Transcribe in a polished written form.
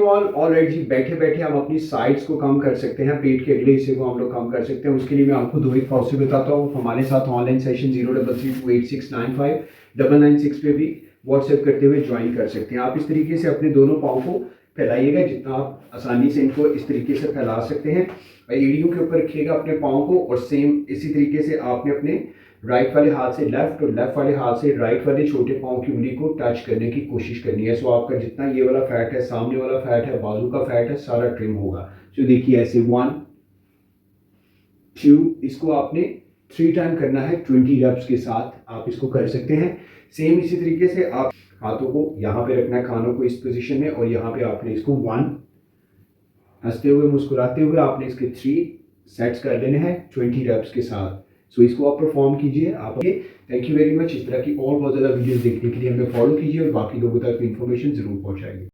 All alright जी, बैठे बैठे हम अपनी साइड्स को कम कर सकते हैं, पेट के अगले हिस्से को हम लोग कम कर सकते हैं। उसके लिए मैं आपको दो एक प्रोसेस बताता हूँ। हमारे साथ ऑनलाइन सेशन 033286959996 पे भी व्हाट्सएप करते हुए ज्वाइन कर सकते हैं। आप इस तरीके से अपने दोनों पाँव को फैलाइएगा, जितना आप आसानी से इनको इस तरीके से फैला सकते हैं। एड़ियों के ऊपर रखिएगा अपने पाँव को, और सेम इसी तरीके से आपने अपने राइट वाले हाथ से लेफ्ट और लेफ्ट वाले हाथ से राइट वाले छोटे पाँव की उंगली को टच करने की कोशिश करनी है। सो आपका जितना ये वाला फैट है, सामने वाला फैट है, बाजू का फैट है, सारा ट्रिम होगा। सो देखिए ऐसे 1 2, इसको आपने 3 टाइम करना है 20 रेप्स के साथ। आप इसको कर सकते हैं। सेम इसी तरीके से आप हाथों को यहाँ पे रखना है, कानों को इस पोजीशन में, और यहाँ पे आपने इसको 1 हंसते हुए मुस्कुराते हुए आपने इसके 3 सेट्स कर लेने हैं 20 रेप्स के साथ। सो इसको आप परफॉर्म कीजिए। आप थैंक यू वेरी मच। इस तरह की और बहुत ज़्यादा वीडियोस देखने के लिए हमें फॉलो कीजिए और बाकी लोगों तक इन्फॉर्मेशन ज़रूर पहुँचाइए।